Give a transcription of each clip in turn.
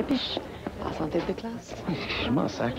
Capiche? Passe en tête de classe. Je m'en sac.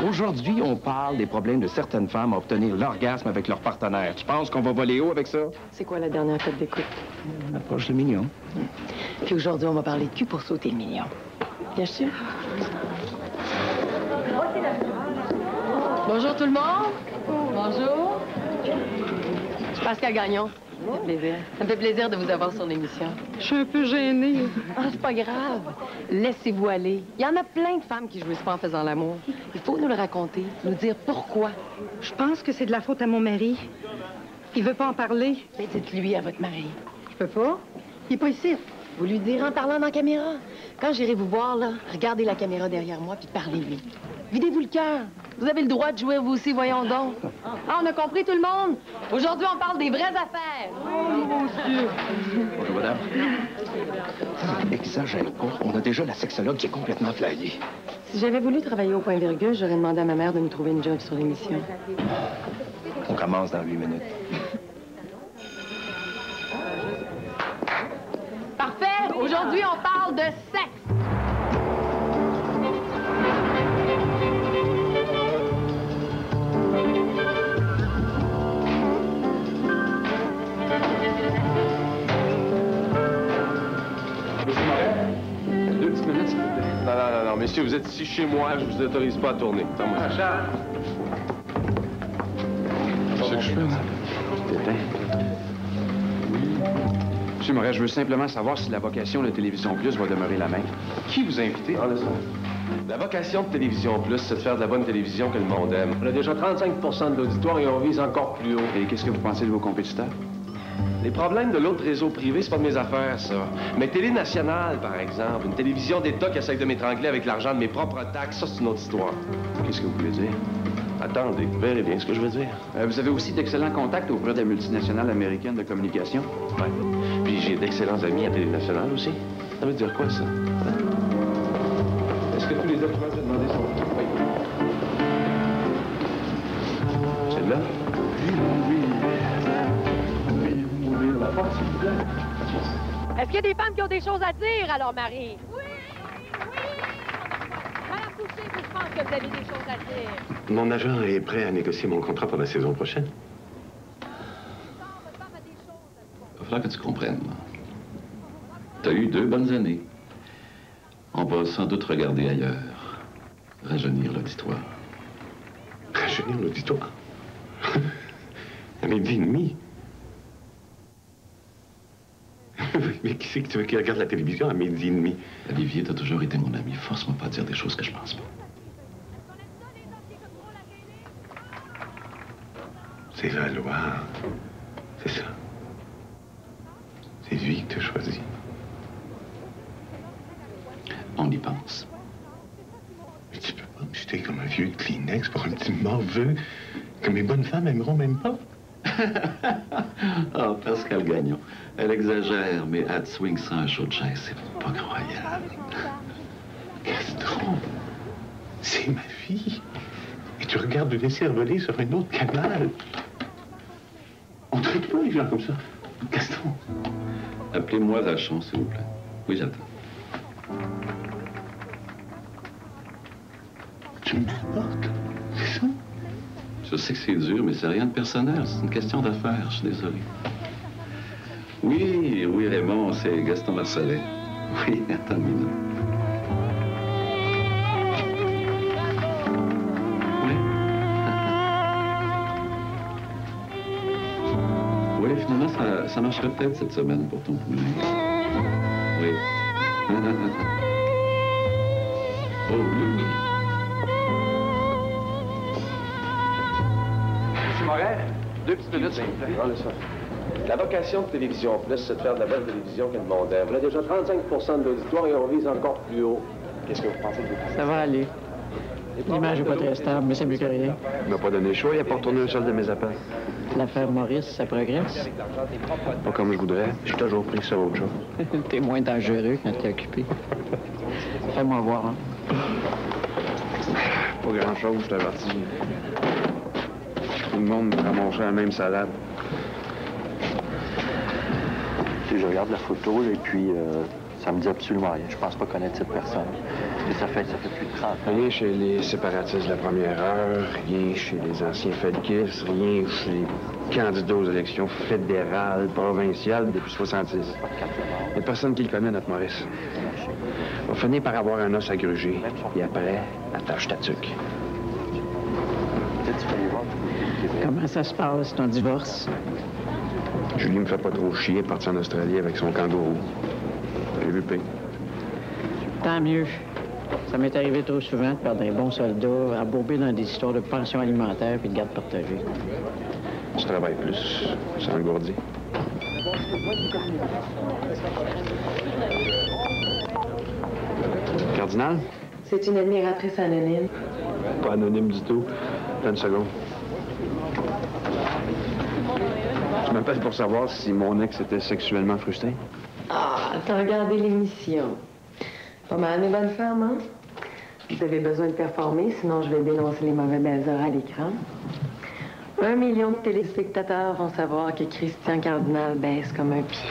Aujourd'hui, on parle des problèmes de certaines femmes à obtenir l'orgasme avec leur partenaire. Tu penses qu'on va voler haut avec ça? C'est quoi la dernière cote d'écoute? On approche le million. Puis aujourd'hui, on va parler de cul pour sauter le million. Bien sûr. Bonjour tout le monde. Bonjour. Je suis Pascal Gagnon. Ça me fait plaisir. Ça me fait plaisir de vous avoir sur l'émission. Je suis un peu gênée. Ah, c'est pas grave. Laissez-vous aller. Il y en a plein de femmes qui jouissent pas en faisant l'amour. Il faut nous le raconter, nous dire pourquoi. Je pense que c'est de la faute à mon mari. Il veut pas en parler. Mais dites-lui à votre mari. Je peux pas. Il est pas ici. Vous lui direz en parlant dans la caméra. Quand j'irai vous voir, là, regardez la caméra derrière moi puis parlez-lui. Videz-vous le cœur. Vous avez le droit de jouer vous aussi, voyons donc. Ah, on a compris tout le monde? Aujourd'hui, on parle des vraies affaires. Oh, mon Dieu. Bonjour, madame. Exagère pas. On a déjà la sexologue qui est complètement flyée. Si j'avais voulu travailler au point virgule, j'aurais demandé à ma mère de me trouver une job sur l'émission. On commence dans 8 minutes. Parfait! Aujourd'hui, on parle de sexe. Deux petites minutes, s'il vous plaît. Non, messieurs, vous êtes ici chez moi, je vous autorise pas à tourner. Ah, Charles! C'est ce que je fais, là. Je t'éteins. Monsieur Moret, je veux simplement savoir si la vocation de Télévision Plus va demeurer la même. Qui vous a invité? La vocation de Télévision Plus, c'est de faire de la bonne télévision que le monde aime. On a déjà 35 de l'auditoire et on vise encore plus haut. Et qu'est-ce que vous pensez de vos compétiteurs? Les problèmes de l'autre réseau privé, c'est pas de mes affaires, ça. Mais Télé Nationale, par exemple, une télévision d'État qui essaie de m'étrangler avec l'argent de mes propres taxes, ça, c'est une autre histoire. Qu'est-ce que vous voulez dire? Attendez, vous verrez bien ce que je veux dire. Vous avez aussi d'excellents contacts auprès de la multinationale américaine de communication? Oui. Puis j'ai d'excellents amis à Télé Nationale aussi. Ça veut dire quoi, ça? Hein? Est-ce que tous les documents que j'ai demandés sont... Oui. Celle-là? Oui. La porte, s'il vous plaît. Est-ce qu'il y a des femmes qui ont des choses à dire, alors, Marie? Oui! Madame Boucher, je pense que vous avez des choses à dire. Mon agent est prêt à négocier mon contrat pour la saison prochaine. Il va falloir que tu comprennes. Tu as eu 2 bonnes années. On va sans doute regarder ailleurs. Rajeunir l'auditoire. Rajeunir l'auditoire? À midi et demi? Mais qui c'est que tu veux qui regarde la télévision à midi et demi? Olivier, t'as toujours été mon ami. Force-moi pas à dire des choses que je pense pas. C'est la loi. C'est ça. C'est lui que tu as choisi. On y pense. Mais tu peux pas me jeter comme un vieux Kleenex pour un petit morveux que mes bonnes femmes aimeront même pas. Ah, Pascal Gagnon. Elle exagère, mais elle te swing sans un chaud de chaise, c'est pas croyable. Gaston, c'est ma fille. Et tu regardes le laisser voler sur un autre canal. On traite pas les gens comme ça. Gaston. Appelez-moi Vachon, s'il vous plaît. Oui, j'attends. Tu me supportes, c'est ça? Je sais que c'est dur, mais c'est rien de personnel. C'est une question d'affaires, je suis désolé. Oui, Raymond, c'est Gaston Marcellet. Oui, attends une minute. Oui. Oui, finalement, ça marcherait peut-être cette semaine pour ton poulain. Oui. Oh, oui. Moret, 2 petites minutes, s'il vous plaît. La vocation de Télévision Plus, c'est de faire de la bonne télévision que le monde aime. On a déjà 35 de l'auditoire et on vise encore plus haut. Qu'est-ce que vous pensez de vous? Ça va aller. L'image n'est pas très stable, mais c'est mieux que rien. Il m'a pas donné le choix, il a pas retourné un seul de mes appels. L'affaire Maurice, ça progresse. Pas comme je voudrais. Je suis toujours pris sur autre chose. T'es moins dangereux quand t'es occupé. Fais-moi voir, hein. Pas grand-chose, je t'avertis. Tout le monde va manger la même salade. Je regarde la photo, et puis Ça me dit absolument rien. Je pense pas connaître cette personne. Et ça fait plus de 30 ans. Rien chez les séparatistes de la première heure, rien chez les anciens felkistes, rien chez les candidats aux élections fédérales, provinciales depuis 66. Il n'y a personne qui le connaît, notre Maurice. On va finir par avoir un os à gruger. Et après, attache ta tuque. Comment ça se passe, ton divorce? Julie me fait pas trop chier de partir en Australie avec son kangourou. J'ai vu pire. Tant mieux. Ça m'est arrivé trop souvent de perdre un bon soldat, embourbé dans des histoires de pension alimentaire puis de garde partagée. Tu travailles plus, ça engourdit. Cardinal? C'est une admiratrice anonyme. Pas anonyme du tout. Attends une seconde. Tu m'appelles pour savoir si mon ex était sexuellement frustré? Ah, t'as regardé l'émission. Pas mal mes bonnes femmes, hein? Vous avez besoin de performer, sinon je vais dénoncer les mauvais baisers à l'écran. 1 million de téléspectateurs vont savoir que Christian Cardinal baisse comme un pied.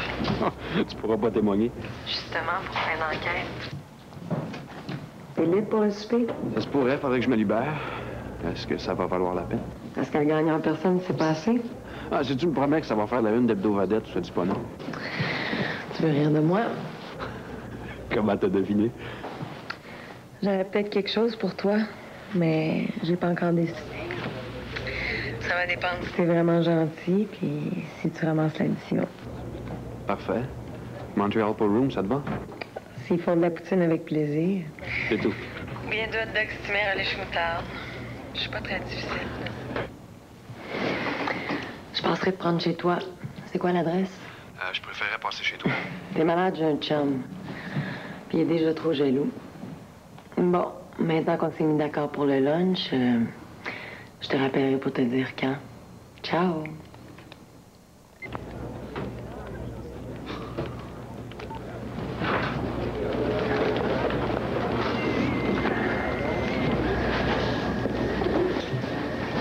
Tu pourras pas témoigner. Justement, pour faire une enquête. T'es libre pour le souper? Ça se pourrait, faudrait que je me libère. Est-ce que ça va valoir la peine? Parce qu'elle gagne en personne, c'est pas assez? Ah, si tu me promets que ça va faire la une d'hebdo-vedette, tu te dis pas non. Tu veux rire de moi? Comment t'as deviné? J'avais peut-être quelque chose pour toi, mais j'ai pas encore décidé. Ça va dépendre si t'es vraiment gentil, puis si tu ramasses l'addition. Parfait. Montreal pour room, ça te va? S'ils font de la poutine avec plaisir. C'est tout. Bien de hot dog si tu mets à l'éche-moutarde. Je suis pas très difficile. Je passerai te prendre chez toi. C'est quoi l'adresse? Je préférerais passer chez toi. T'es malade, j'ai un chum. Puis il est déjà trop jaloux. Bon, maintenant qu'on s'est mis d'accord pour le lunch, je te rappellerai pour te dire quand. Ciao.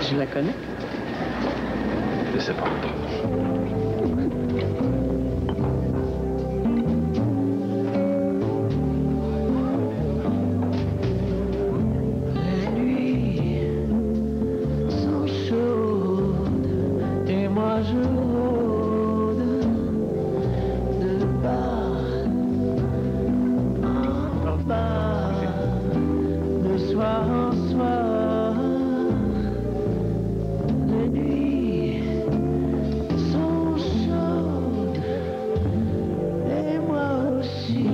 Tu la connais? Je sais pas. Les nuits sont chaudes et moi je rôde de bar en bar, de soir en soir. Les nuits sont chaudes et moi aussi.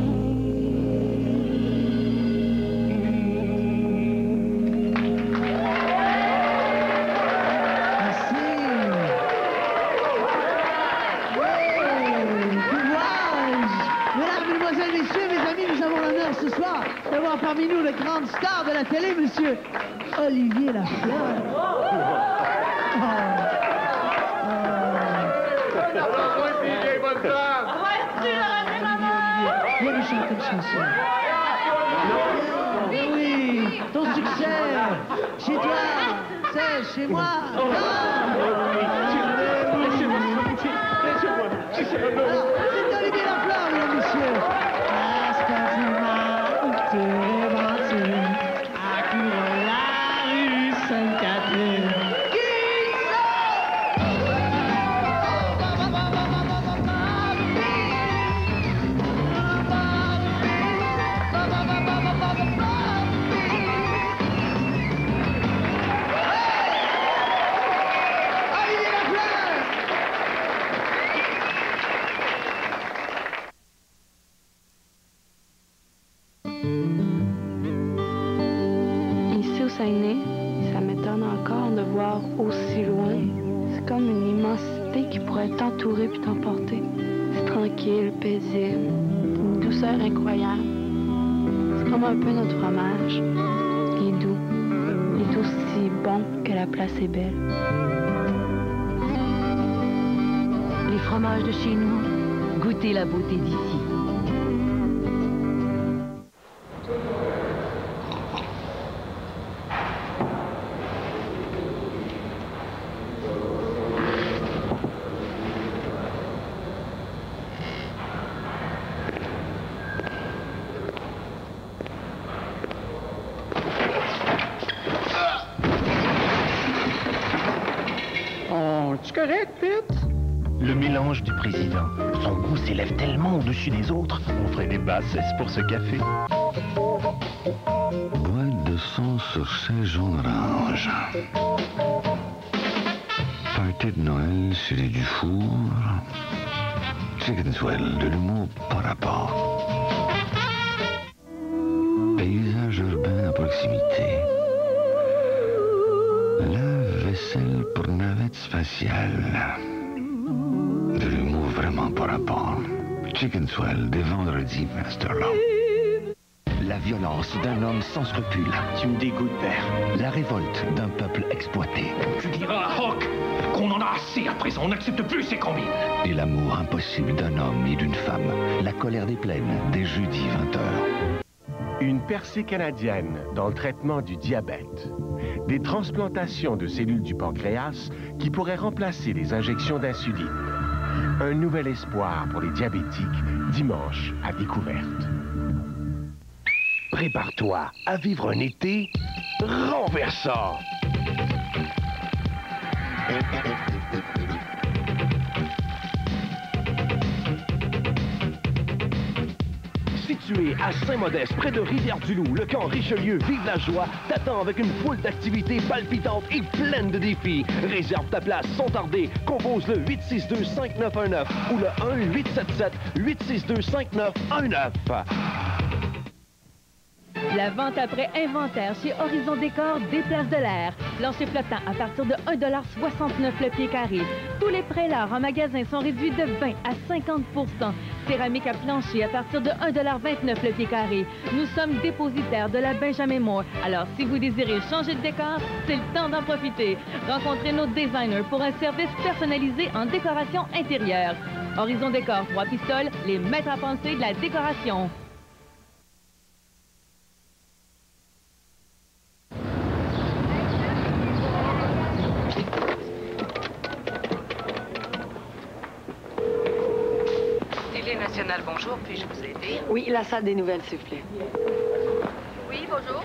Merci. Courage. Mesdames, mesdemoiselles, messieurs, mes amis, nous avons l'honneur ce soir d'avoir parmi nous le grand star de la télé, monsieur Olivier Lafleur. Viens nous chanter une chanson. Oui, ton succès, chez toi, c'est chez moi. C'est Olivier Lafleur, mesdames, messieurs. Parce que tu m'as menti à courir la rue Sainte-Catherine. Ici au Saguenay, ça m'étonne encore de voir aussi loin. C'est comme une immensité qui pourrait t'entourer puis t'emporter. C'est tranquille, paisible, une douceur incroyable. C'est comme un peu notre fromage. Il est doux. Il est aussi bon que la place est belle. Les fromages de chez nous, goûtez la beauté d'ici. C'est correct, Pete? Le mélange du président. Son goût s'élève tellement au-dessus des autres, on ferait des bassesses pour ce café. Boîte de sauce sur sel jaune orange. Party de Noël, c'est du four. Chicken swell, de l'humour par rapport. Paysage urbain à proximité. Lave-vaisselle pour navette spatiale. De l'humour vraiment par rapport. Chicken swell, des vendredis Masterlong. La violence d'un homme sans scrupules. Tu me dégoûtes, père. La révolte d'un peuple exploité. Tu diras à Hawk qu'on en a assez à présent, on n'accepte plus ces combines. Et l'amour impossible d'un homme et d'une femme. La colère des plaines, des jeudis 20h. Une percée canadienne dans le traitement du diabète. Des transplantations de cellules du pancréas qui pourraient remplacer les injections d'insuline. Un nouvel espoir pour les diabétiques, dimanche à découverte. Prépare-toi à vivre un été renversant. Situé à Saint-Modeste, près de Rivière-du-Loup, le camp Richelieu Vive la joie t'attend avec une foule d'activités palpitantes et pleines de défis. Réserve ta place sans tarder. Compose le 862-5919 ou le 1-877-862-5919. La vente après inventaire chez Horizon Décor déplace de l'air. Plancher flottant à partir de 1,69 $ le pied carré. Tous les prélats en magasin sont réduits de 20 à 50 %. Céramique à plancher à partir de 1,29 $ le pied carré. Nous sommes dépositaires de la Benjamin Moore. Alors, si vous désirez changer de décor, c'est le temps d'en profiter. Rencontrez nos designers pour un service personnalisé en décoration intérieure. Horizon Décor, 3 pistoles, les maîtres à penser de la décoration. Bonjour, puis-je vous aider? Oui, la salle des nouvelles, s'il vous plaît. Oui, bonjour.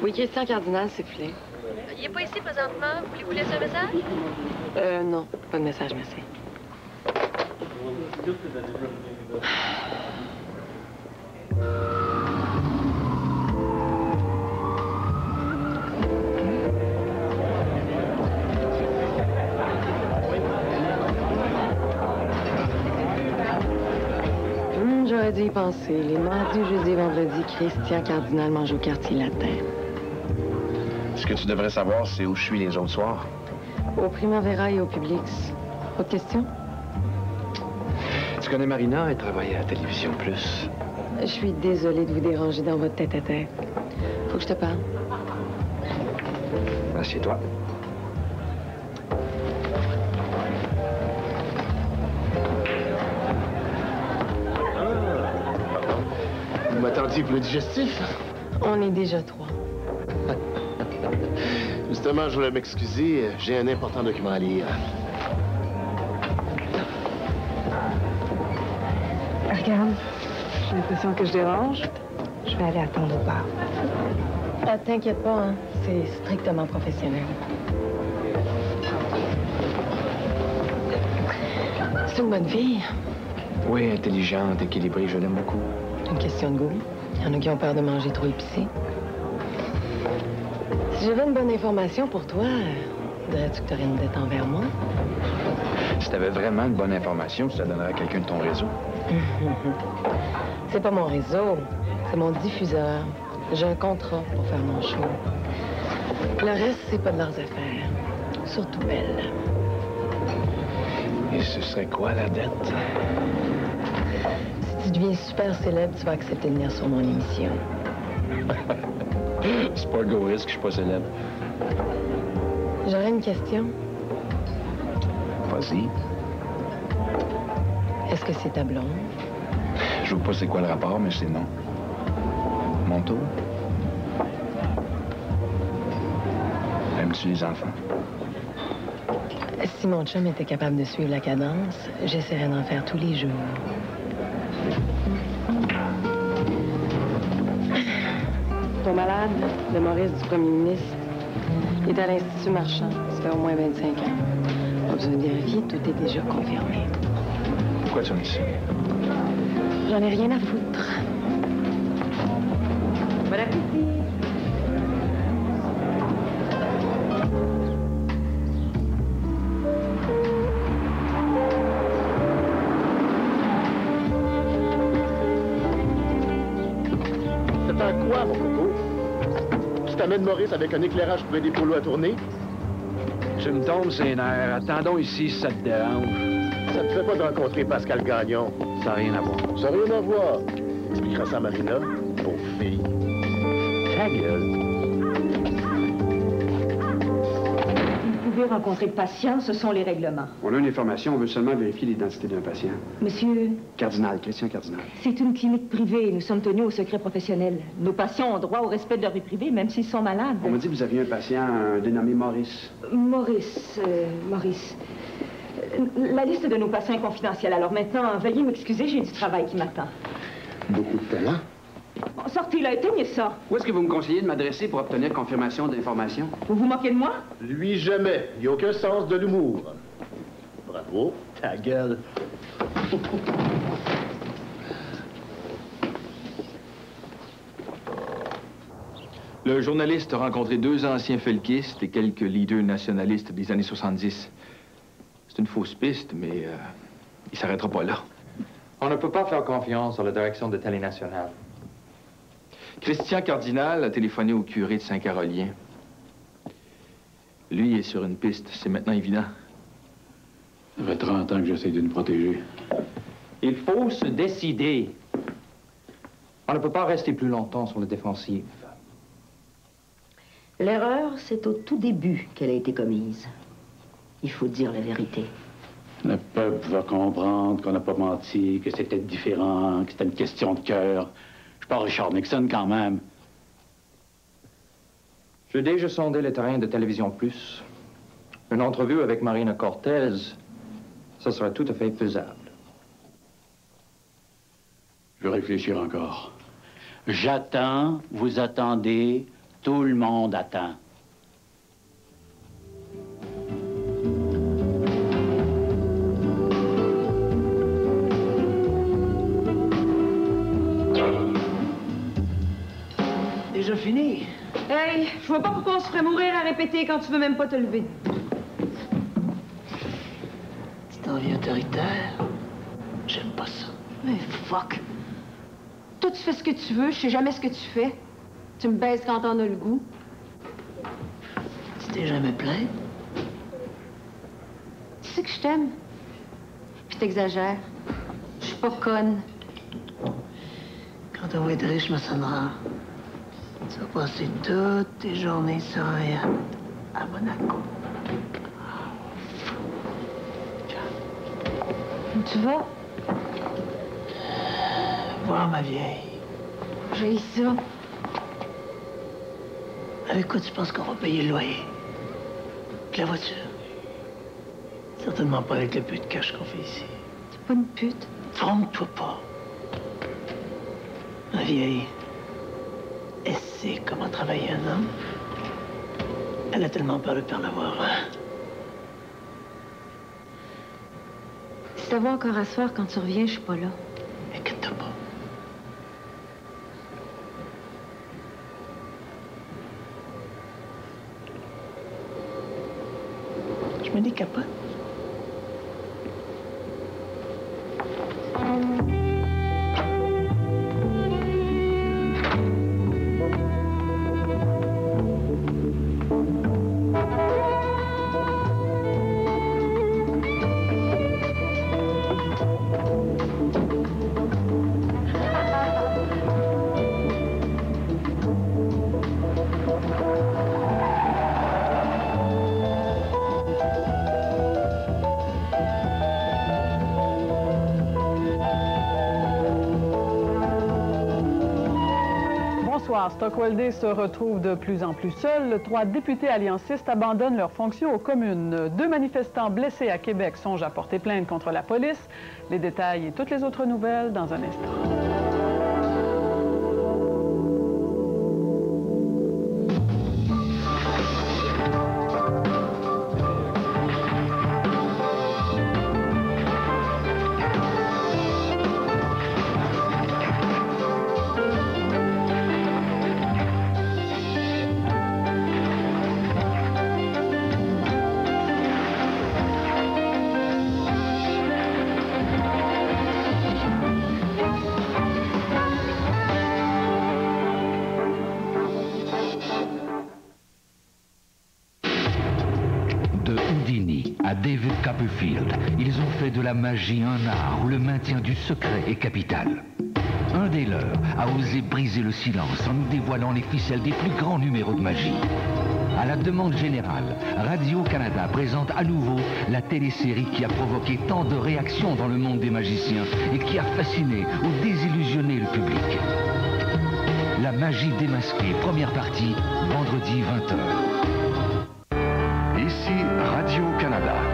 Oui, Christian Cardinal, s'il vous plaît. Il n'est pas ici présentement. Voulez-vous laisser un message? Non, pas de message, merci. J'aurais dû y penser. Les mardis, jeudi, vendredi, Christian Cardinal mange au quartier latin. Ce que tu devrais savoir, c'est où je suis les autres soirs. Au Primavera et au Publix. Autre question? Tu connais Marina? Elle travaille à Télévision Plus. Je suis désolée de vous déranger dans votre tête-à-tête. Faut que je te parle. Assieds-toi. Vous m'attendiez pour le digestif? On est déjà 3. Justement, je voulais m'excuser. J'ai un important document à lire. Regarde, j'ai l'impression que je dérange. Je vais aller attendre au bar. Ah, t'inquiète pas, hein. C'est strictement professionnel. C'est une bonne fille. Oui, intelligente, équilibrée, je l'aime beaucoup. Une question de goût. Il y en a qui ont peur de manger trop épicé. Si j'avais une bonne information pour toi, dirais-tu que tu aurais une dette envers moi? Si t'avais vraiment une bonne information, tu la donnerais à quelqu'un de ton réseau. C'est pas mon réseau, c'est mon diffuseur. J'ai un contrat pour faire mon show. Le reste, c'est pas de leurs affaires. Surtout elle. Et ce serait quoi la dette? Si tu deviens super célèbre, tu vas accepter de venir sur mon émission. C'est pas le gros risque, je suis pas célèbre. J'aurais une question. Vas-y. Est-ce que c'est ta blonde? Je vois pas c'est quoi le rapport, mais c'est non. Mon tour? Aimes-tu les enfants? Si mon chum était capable de suivre la cadence, j'essaierais d'en faire tous les jours. Ton malade, le Maurice du premier ministre, il est à l'Institut Marchand. Ça fait au moins 25 ans. besoin de vérifier, tout est déjà confirmé. Pourquoi tu me dis ça? J'en ai rien à foutre. Bon appétit. C'est un quoi, mon coco? Tu t'amènes Maurice avec un éclairage pour aider Polo à tourner? Tu me tombes ses nerfs. Attendons ici si ça te dérange. Ça te fait pas de rencontrer Pascal Gagnon? Ça n'a rien à voir. Ça n'a rien à voir. Expliquera ça à Marina, pauvre fille. Ta gueule. Vous pouvez rencontrer le patient, ce sont les règlements. On a une information, on veut seulement vérifier l'identité d'un patient. Monsieur, Cardinal, Christian Cardinal. c'est une clinique privée. Nous sommes tenus au secret professionnel. Nos patients ont droit au respect de leur vie privée, même s'ils sont malades. On m'a dit que vous aviez un patient dénommé Maurice. Maurice. La liste de nos patients est confidentielle. Alors maintenant, veuillez m'excuser, j'ai du travail qui m'attend. Beaucoup de talent. Bon, sortez là, éteignez ça. Où est-ce que vous me conseillez de m'adresser pour obtenir confirmation d'information? Vous vous moquez de moi? Lui, jamais. Il n'y a aucun sens de l'humour. Bravo. Ta gueule. Le journaliste a rencontré 2 anciens felkistes et quelques leaders nationalistes des années 70. C'est une fausse piste, mais il s'arrêtera pas là. On ne peut pas faire confiance à la direction de Télé Nationale. Christian Cardinal a téléphoné au curé de Saint-Carolien. Lui est sur une piste, c'est maintenant évident. Ça fait 30 ans que j'essaie de nous protéger. Il faut se décider. On ne peut pas rester plus longtemps sur la défensive. L'erreur, c'est au tout début qu'elle a été commise. Il faut dire la vérité. Le peuple va comprendre qu'on n'a pas menti, que c'était différent, que c'était une question de cœur. Je suis pas Richard Nixon quand même. J'ai déjà sondé le terrain de Télévision Plus. Une entrevue avec Marina Cortez, ça serait tout à fait faisable. Je vais réfléchir encore. J'attends, vous attendez, tout le monde attend. Déjà fini? Hey, je vois pas pourquoi on se ferait mourir à répéter quand tu veux même pas te lever. C'est envie autoritaire. J'aime pas ça. Mais fuck. Toi, tu fais ce que tu veux, je sais jamais ce que tu fais. Tu me baises quand t'en as le goût. Tu t'es jamais plaint? Tu sais que je t'aime. Puis t'exagères. Je suis pas conne. Quand on va être riche, me sonnera. Tu vas passer toutes tes journées sur un yacht à Monaco. Où tu vas? Voir ma vieille. J'ai ça. Avec quoi tu penses qu'on va payer le loyer? Avec la voiture? Certainement pas avec le peu de cash qu'on fait ici. T'es pas une pute. Trompe-toi pas. Ma vieille, elle sait comment travailler un homme. Elle a tellement peur de perdre la voir. Si ça va encore à soir, quand tu reviens, je suis pas là. Inquiète-toi pas. Je me décapote. Stockwell se retrouve de plus en plus seul. 3 députés alliancistes abandonnent leurs fonctions aux communes. 2 manifestants blessés à Québec songent à porter plainte contre la police. Les détails et toutes les autres nouvelles dans un instant. David Copperfield, ils ont fait de la magie un art où le maintien du secret est capital. Un des leurs a osé briser le silence en nous dévoilant les ficelles des plus grands numéros de magie. À la demande générale, Radio-Canada présente à nouveau la télésérie qui a provoqué tant de réactions dans le monde des magiciens et qui a fasciné ou désillusionné le public. La magie démasquée, première partie, vendredi 20h. Ici Radio-Canada.